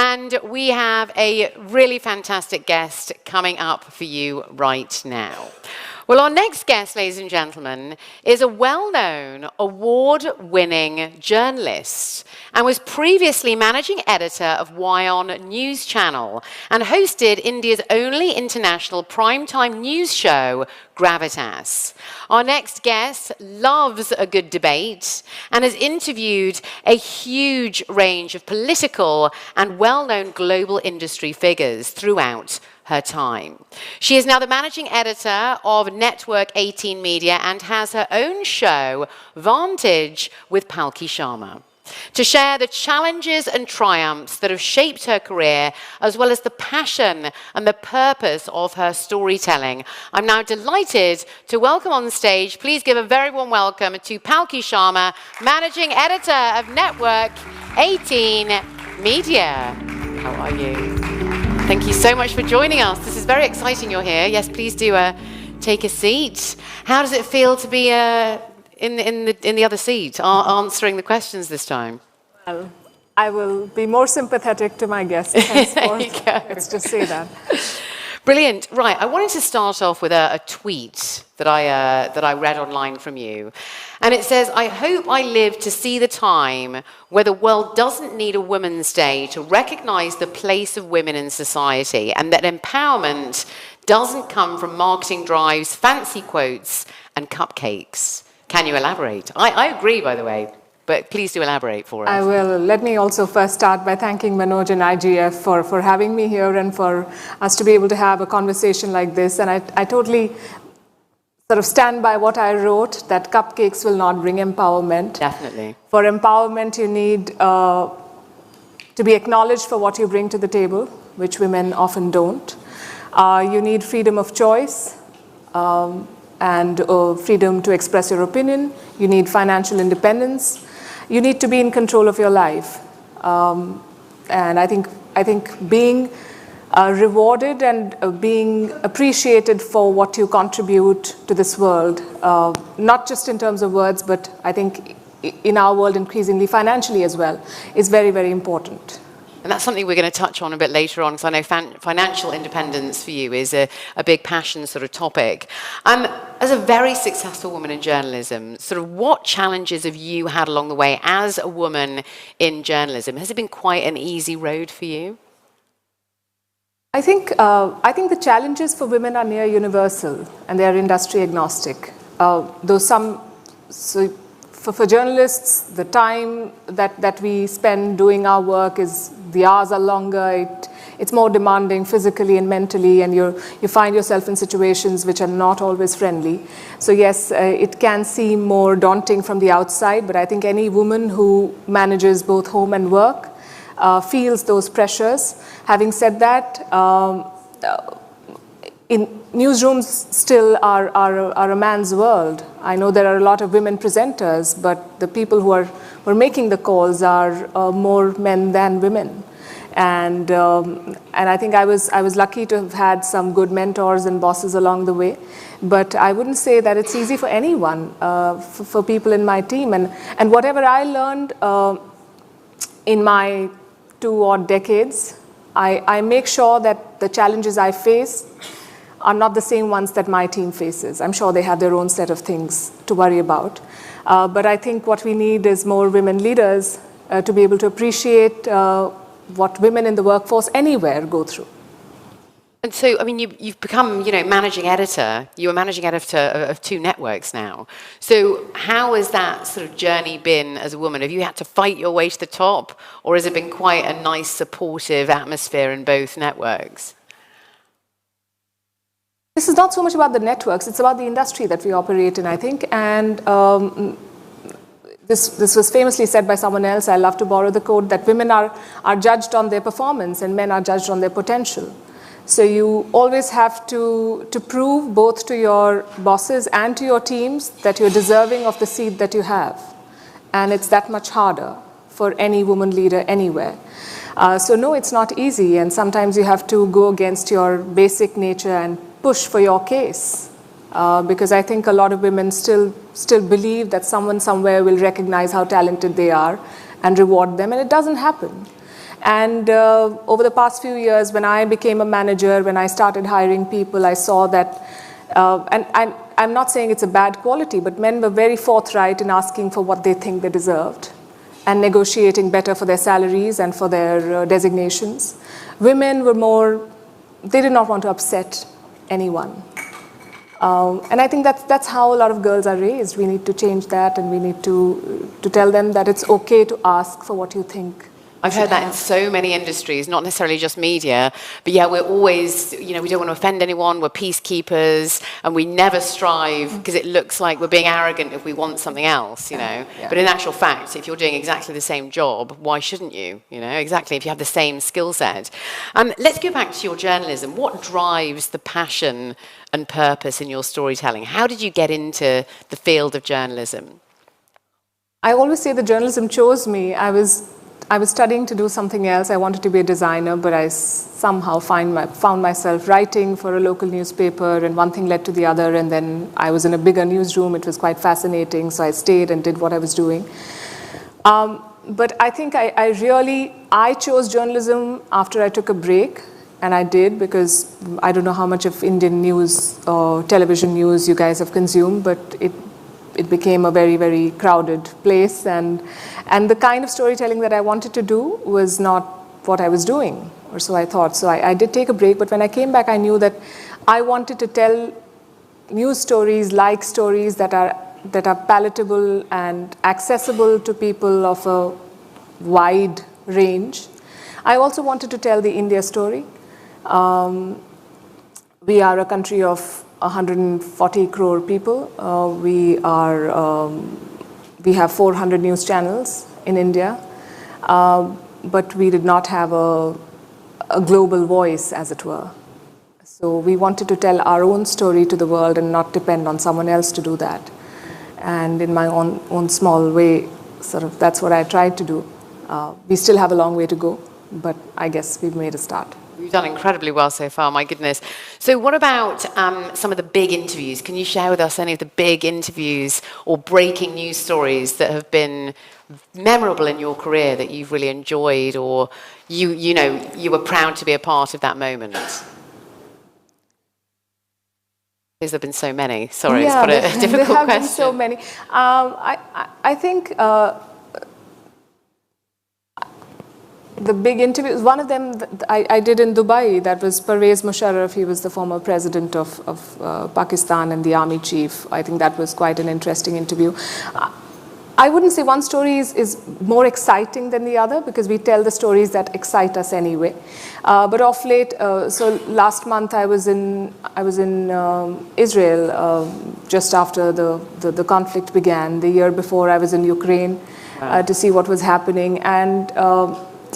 And we have a really fantastic guest coming up for you right now. Well, our next guest, ladies and gentlemen, is a well-known, award-winning journalist and was previously managing editor of WION News Channel and hosted India's only international primetime news show, Gravitas. Our next guest loves a good debate and has interviewed a huge range of political and well-known global industry figures throughout her time. She is now the managing editor of Network 18 Media and has her own show, Vantage, with Palki Sharma, to share the challenges and triumphs that have shaped her career, as well as the passion and the purpose of her storytelling. I'm now delighted to welcome on stage, please give a very warm welcome to Palki Sharma, managing editor of Network 18 Media. How are you? Thank you so much for joining us. This is very exciting you're here. Yes, please do take a seat. How does it feel to be in the other seat, answering the questions this time? Well, I will be more sympathetic to my guests henceforth. Let's just say that. Brilliant. Right, I wanted to start off with a tweet that I read online from you. And it says, "I hope I live to see the time where the world doesn't need a Women's Day to recognize the place of women in society, and that empowerment doesn't come from marketing drives, fancy quotes, and cupcakes." Can you elaborate? I agree, by the way, but please do elaborate for us. I will. Let me also first start by thanking Manoj and IGF for having me here and for us to be able to have a conversation like this. And I totally sort of stand by what I wrote, that cupcakes will not bring empowerment. Definitely. For empowerment, you need to be acknowledged for what you bring to the table, which women often don't. You need freedom of choice. And freedom to express your opinion. You need financial independence. You need to be in control of your life. And I think being rewarded and being appreciated for what you contribute to this world, not just in terms of words, but I think in our world increasingly financially as well, is very, very important. And that's something we're going to touch on a bit later on, because I know financial independence for you is a big passion sort of topic. As a very successful woman in journalism, sort of what challenges have you had along the way as a woman in journalism? Has it been quite an easy road for you? I think the challenges for women are near universal, and they are industry agnostic. For journalists, the time that we spend doing our work the hours are longer, it's more demanding physically and mentally, and you find yourself in situations which are not always friendly. So yes, it can seem more daunting from the outside, but I think any woman who manages both home and work feels those pressures. Having said that, in newsrooms still are a man's world. I know there are a lot of women presenters, but the people who are making the calls are more men than women. And I think I was lucky to have had some good mentors and bosses along the way. But I wouldn't say that it's easy for anyone, for people in my team. And whatever I learned in my 2 odd decades, I make sure that the challenges I face are not the same ones that my team faces. I'm sure they have their own set of things to worry about. But I think what we need is more women leaders to be able to appreciate what women in the workforce anywhere go through. And so, I mean, you've become, managing editor. You're managing editor of 2 networks now. So how has that sort of journey been as a woman? Have you had to fight your way to the top, or has it been quite a nice, supportive atmosphere in both networks? This is not so much about the networks, it's about the industry that we operate in, I think. And this was famously said by someone else. I love to borrow the quote that women are judged on their performance and men are judged on their potential. So you always have to prove both to your bosses and to your teams that you're deserving of the seat that you have. And it's that much harder for any woman leader anywhere. So no, it's not easy. And sometimes you have to go against your basic nature and push for your case. Because I think a lot of women still believe that someone somewhere will recognize how talented they are and reward them, and it doesn't happen. And over the past few years, when I became a manager, when I started hiring people, I saw that, and I'm not saying it's a bad quality, but men were very forthright in asking for what they think they deserved and negotiating better for their salaries and for their designations. Women were more, they did not want to upset anyone. And I think that's how a lot of girls are raised. We need to change that, and we need to tell them that it's okay to ask for what you think. I've heard that in so many industries, not necessarily just media, but yeah, we're always, we don't want to offend anyone, we're peacekeepers, and we never strive, because it looks like we're being arrogant if we want something else, Yeah. But in actual fact, if you're doing exactly the same job, why shouldn't you, exactly, if you have the same skill set. Let's go back to your journalism. What drives the passion and purpose in your storytelling? How did you get into the field of journalism? I always say that journalism chose me. I was studying to do something else. I wanted to be a designer, but I somehow found myself writing for a local newspaper, and one thing led to the other, and then I was in a bigger newsroom. It was quite fascinating, so I stayed and did what I was doing. But I think I chose journalism after I took a break, and I did, because I don't know how much of Indian news or television news you guys have consumed, but it became a very, very crowded place, and the kind of storytelling that I wanted to do was not what I was doing, or so I thought. So I did take a break, but when I came back, I knew that I wanted to tell news stories, like stories that are palatable and accessible to people of a wide range. I also wanted to tell the India story. We are a country of 140 crore people. We have 400 news channels in India, but we did not have a global voice, as it were. So we wanted to tell our own story to the world and not depend on someone else to do that. And in my own small way, sort of, that's what I tried to do. We still have a long way to go, but I guess we've made a start. You've done incredibly well so far, my goodness. So what about some of the big interviews? Can you share with us any of the big interviews or breaking news stories that have been memorable in your career that you've really enjoyed, or you were proud to be a part of that moment? There have been so many. Sorry, it's quite a difficult there have question. Been so many. I think the big interviews, one of them I did in Dubai, that was Pervez Musharraf. He was the former president of Pakistan and the army chief. I think that was quite an interesting interview. I wouldn't say one story is more exciting than the other, because we tell the stories that excite us anyway. But of late, so last month I was in Israel just after the conflict began. The year before I was in Ukraine to see what was happening. And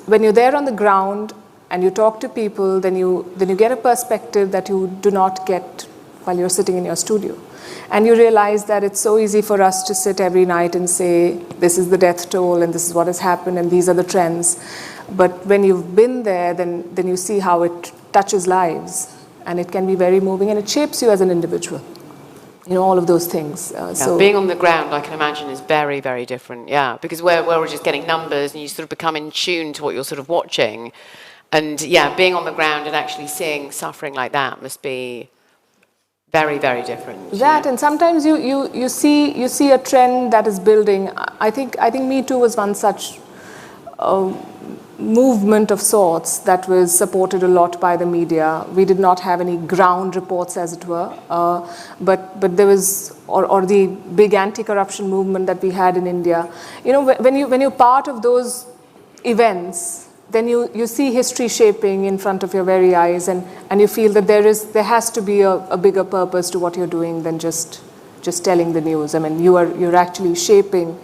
when you're there on the ground and you talk to people, then you get a perspective that you do not get while you're sitting in your studio. And you realize that it's so easy for us to sit every night and say, this is the death toll and this is what has happened and these are the trends. But when you've been there, then you see how it touches lives, and it can be very moving, and it shapes you as an individual. All of those things. So being on the ground, I can imagine, is very, very different. Yeah, because we're just getting numbers, and you sort of become in tune to what you're sort of watching. And yeah, being on the ground and actually seeing suffering like that must be very, very different. That, and sometimes you see a trend that is building. I think Me Too was one such movement of sorts that was supported a lot by the media. We did not have any ground reports, as it were, but there was, or the big anti-corruption movement that we had in India. When you're part of those events, then you see history shaping in front of your very eyes, and you feel that there has to be a bigger purpose to what you're doing than just telling the news. I mean, you're actually shaping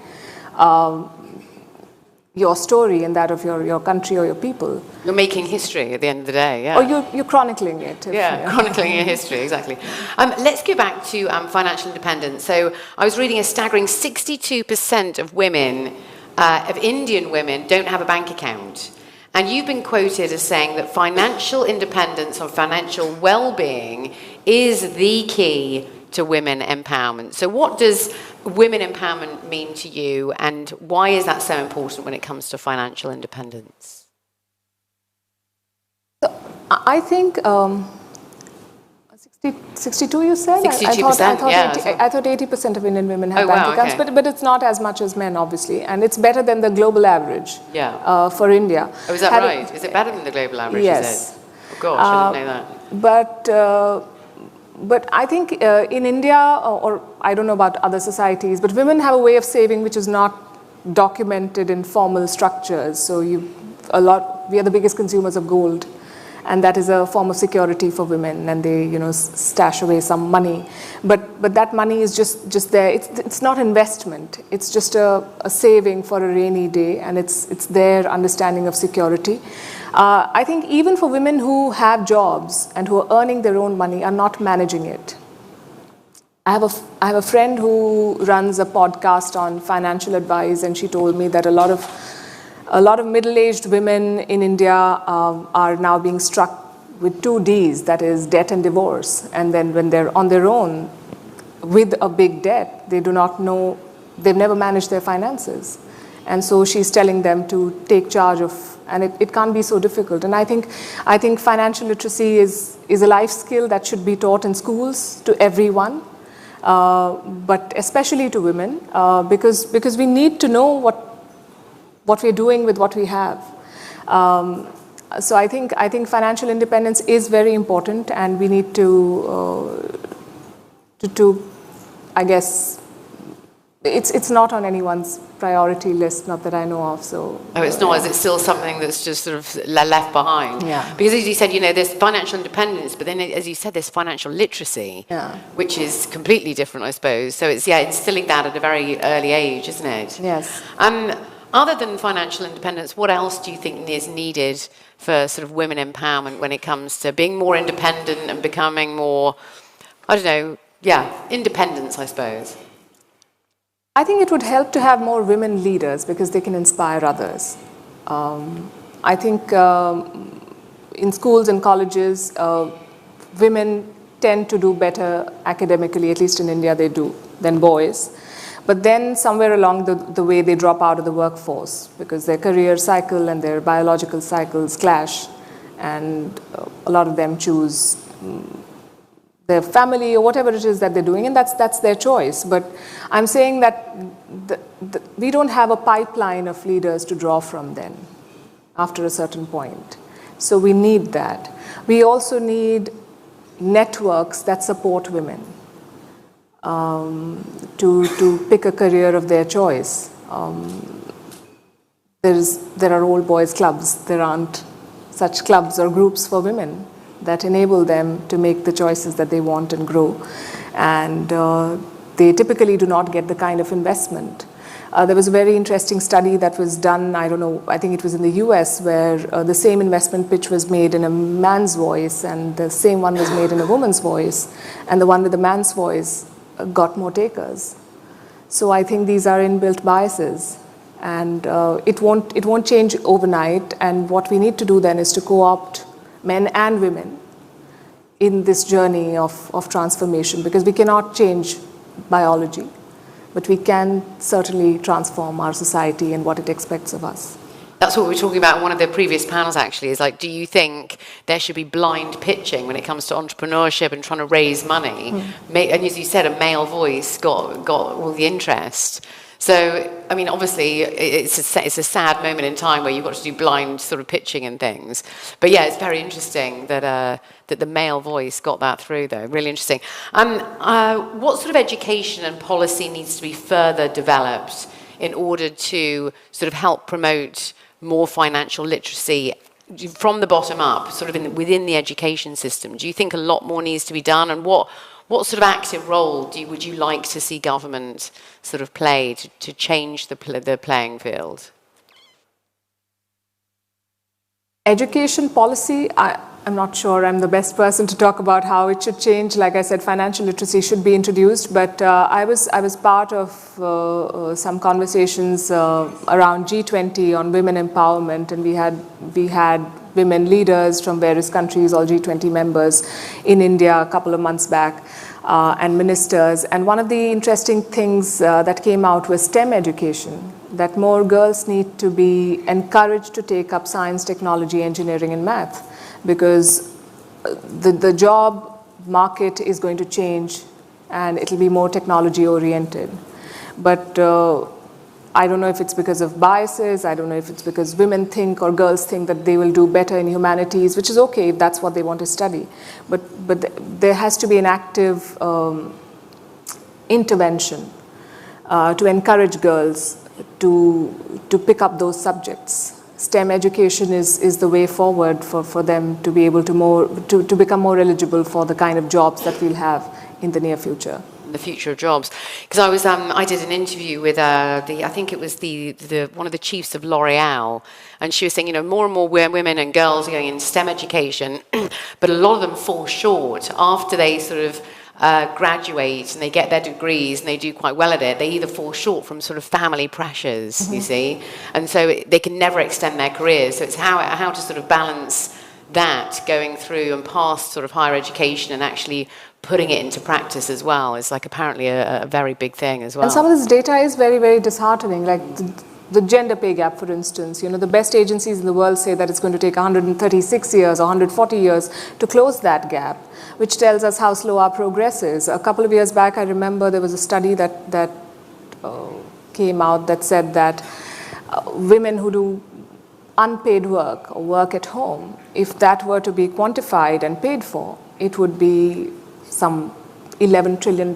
your story and that of your country or your people. You're making history at the end of the day, yeah. Or you're chronicling it. Chronicling your history, exactly. Let's go back to financial independence. So I was reading a staggering 62% of women, of Indian women, don't have a bank account. And you've been quoted as saying that financial independence or financial well-being is the key to women empowerment. So what does women empowerment mean to you, and why is that so important when it comes to financial independence? I think 62 you said? 62%, I thought 80% of Indian women have Oh, bank wow, accounts, okay. but it's not as much as men, obviously. And it's better than the global average for India. Oh, is that right? Is it better than the global average, yes. is it? Oh, gosh, I didn't know that. But I think in India, or I don't know about other societies, but women have a way of saving which is not documented in formal structures. So we are the biggest consumers of gold, and that is a form of security for women, and they stash away some money. But that money is just there. It's not investment. It's just a saving for a rainy day, and it's their understanding of security. I think even for women who have jobs and who are earning their own money are not managing it. I have a friend who runs a podcast on financial advice, and she told me that a lot of middle-aged women in India are now being struck with 2 Ds, that is debt and divorce. And then when they're on their own with a big debt, they do not know, they've never managed their finances. And so she's telling them to take charge of, and it can't be so difficult. And I think financial literacy is a life skill that should be taught in schools to everyone, but especially to women, because we need to know what we're doing with what we have. So I think financial independence is very important, and we need to I guess, it's not on anyone's priority list, not that I know of. So. Oh, it's not. Is it still something that's just sort of left behind? Yeah. Because as you said, there's financial independence, but then as you said, there's financial literacy, which is completely different, I suppose. So it's instilling that at a very early age, isn't it? Yes. Other than financial independence, what else do you think is needed for sort of women empowerment when it comes to being more independent and becoming more, I don't know, independence, I suppose? I think it would help to have more women leaders because they can inspire others. I think in schools and colleges, women tend to do better academically, at least in India they do, than boys. But then somewhere along the way they drop out of the workforce because their career cycle and their biological cycles clash, and a lot of them choose their family or whatever it is that they're doing, and that's their choice. But I'm saying that we don't have a pipeline of leaders to draw from then after a certain point. So we need that. We also need networks that support women to pick a career of their choice. There are old boys clubs. There aren't such clubs or groups for women that enable them to make the choices that they want and grow. And they typically do not get the kind of investment. There was a very interesting study that was done, I think it was in the US, where the same investment pitch was made in a man's voice and the same one was made in a woman's voice, and the one with the man's voice got more takers. So I think these are inbuilt biases, and it won't change overnight. And what we need to do then is to co-opt men and women in this journey of transformation, because we cannot change biology, but we can certainly transform our society and what it expects of us. That's what we were talking about in one of the previous panels, actually, is like, do you think there should be blind pitching when it comes to entrepreneurship and trying to raise money? And as you said, a male voice got all the interest. So, I mean, obviously, it's a sad moment in time where you've got to do blind sort of pitching and things. But yeah, it's very interesting that the male voice got that through, though. Really interesting. What sort of education and policy needs to be further developed in order to sort of help promote more financial literacy from the bottom up, sort of within the education system? Do you think a lot more needs to be done? And what sort of active role would you like to see government sort of play to change the playing field? Education policy, I'm not sure I'm the best person to talk about how it should change. Like I said, financial literacy should be introduced, but I was part of some conversations around G20 on women empowerment, and we had women leaders from various countries, all G20 members, in India a couple of months back, and ministers. And one of the interesting things that came out was STEM education. that more girls need to be encouraged to take up science, technology, engineering, and math, because the job market is going to change and it'll be more technology oriented. But I don't know if it's because of biases, I don't know if it's because women think or girls think that they will do better in humanities, which is okay if that's what they want to study. But there has to be an active intervention to encourage girls to pick up those subjects. STEM education is the way forward for them to be able to become more eligible for the kind of jobs that we'll have in the near future. The future of jobs, because I did an interview with I think it was the one of the chiefs of L'Oreal, and she was saying, you know, more and more women and girls are going into STEM education, but a lot of them fall short after they sort of graduate and they get their degrees and they do quite well at it. They either fall short from sort of family pressures, you see, and so they can never extend their careers. So it's how to sort of balance that going through and past sort of higher education and actually putting it into practice as well is like apparently a very big thing as well. And some of this data is very, very disheartening. Like the gender pay gap, for instance, you know, the best agencies in the world say that it's going to take 136 years or 140 years to close that gap, which tells us how slow our progress is. A couple of years back, I remember there was a study that came out that said that women who do unpaid work or work at home, if that were to be quantified and paid for, it would be some $11 trillion.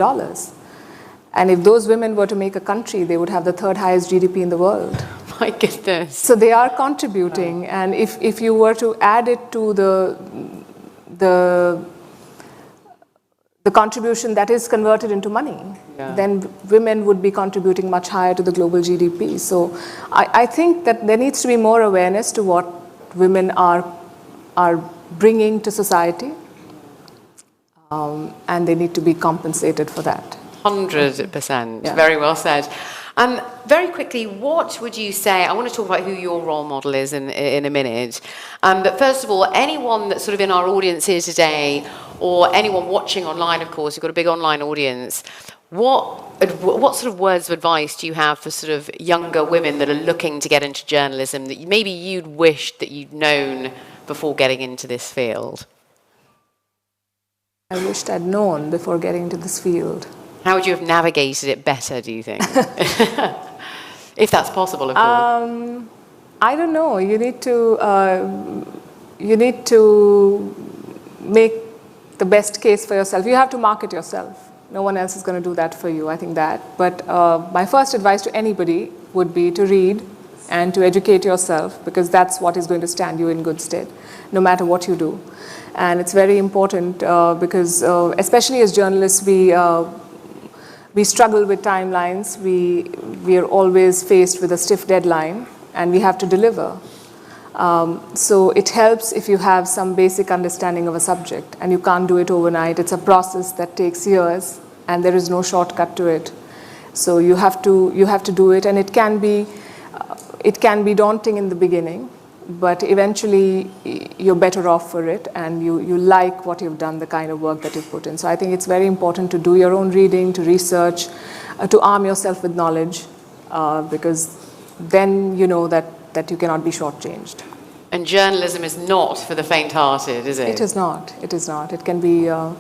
And if those women were to make a country, they would have the third highest GDP in the world. My goodness. So they are contributing, and if you were to add it to the contribution that is converted into money, then women would be contributing much higher to the global GDP. So I think that there needs to be more awareness to what women are bringing to society, and they need to be compensated for that. 100%. Yeah. Very well said. Very quickly, what would you say? I want to talk about who your role model is in a minute. But first of all, anyone that's sort of in our audience here today, or anyone watching online, of course, you've got a big online audience. What sort of words of advice do you have for sort of younger women that are looking to get into journalism that maybe you'd wished that you'd known before getting into this field? I wished I'd known before getting into this field. How would you have navigated it better, do you think? If that's possible, of course. I don't know. You need to make the best case for yourself. You have to market yourself. No one else is going to do that for you, I think that. But my first advice to anybody would be to read and to educate yourself, because that's what is going to stand you in good stead, no matter what you do. And it's very important because especially as journalists, we struggle with timelines. We are always faced with a stiff deadline, and we have to deliver. So it helps if you have some basic understanding of a subject, and you can't do it overnight. It's a process that takes years, and there is no shortcut to it. So you have to do it, and it can be daunting in the beginning, but eventually you're better off for it, and you like what you've done, the kind of work that you've put in. So I think it's very important to do your own reading, to research, to arm yourself with knowledge, because then you know that you cannot be shortchanged. And journalism is not for the faint-hearted, is it? It is not. It is not. It can be. I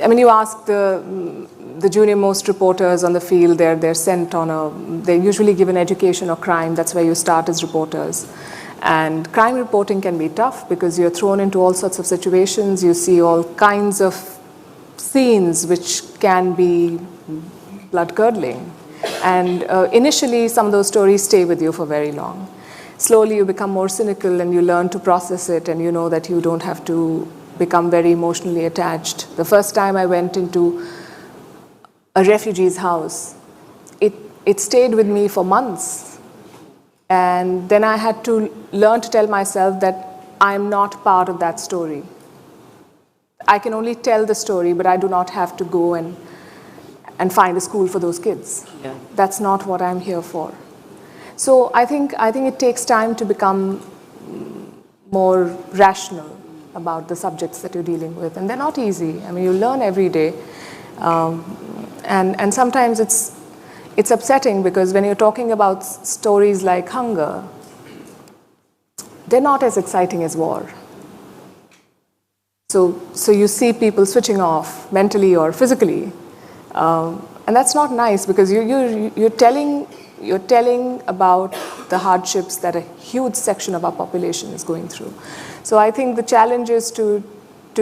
mean, you ask the junior-most reporters on the field. They're sent on they're usually given education or crime. That's where you start as reporters. And crime reporting can be tough because you're thrown into all sorts of situations. You see all kinds of scenes which can be blood-curdling. And initially, some of those stories stay with you for very long. Slowly, you become more cynical and you learn to process it, and you know that you don't have to become very emotionally attached. The first time I went into a refugee's house, it stayed with me for months. And then I had to learn to tell myself that I'm not part of that story. I can only tell the story, but I do not have to go and find a school for those kids. Yeah. That's not what I'm here for. So I think it takes time to become more rational about the subjects that you're dealing with, and they're not easy. I mean, you learn every day, and sometimes it's upsetting because when you're talking about stories like hunger, they're not as exciting as war. So you see people switching off mentally or physically, and that's not nice because you're telling about the hardships that a huge section of our population is going through. So I think the challenge is to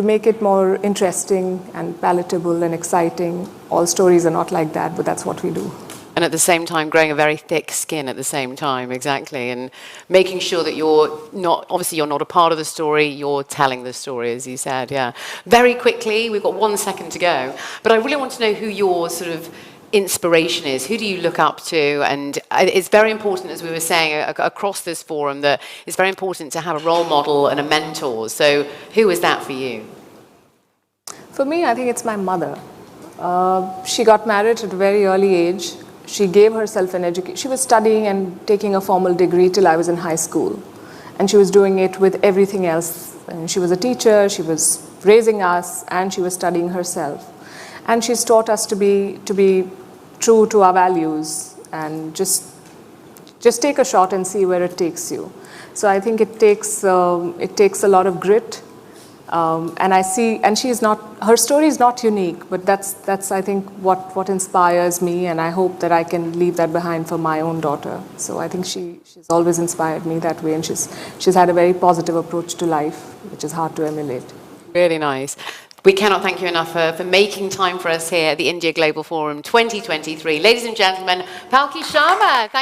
make it more interesting and palatable and exciting. All stories are not like that, but that's what we do. And at the same time, growing a very thick skin at the same time, exactly, and making sure that you're not, obviously you're not a part of the story, you're telling the story, as you said, yeah. Very quickly, we've got 1 second to go, but I really want to know who your sort of inspiration is. Who do you look up to? And it's very important, as we were saying, across this forum, that it's very important to have a role model and a mentor. So who is that for you? For me, I think it's my mother. She got married at a very early age. She gave herself an education. She was studying and taking a formal degree till I was in high school. And she was doing it with everything else. And she was a teacher, she was raising us, and she was studying herself. And she's taught us to be true to our values and just take a shot and see where it takes you. So I think it takes a lot of grit. And she's not, her story is not unique, but that's I think what inspires me, and I hope that I can leave that behind for my own daughter. So I think she's always inspired me that way, and she's had a very positive approach to life, which is hard to emulate. Really nice. We cannot thank you enough for making time for us here at the India Global Forum 2023. Ladies and gentlemen, Palki Sharma.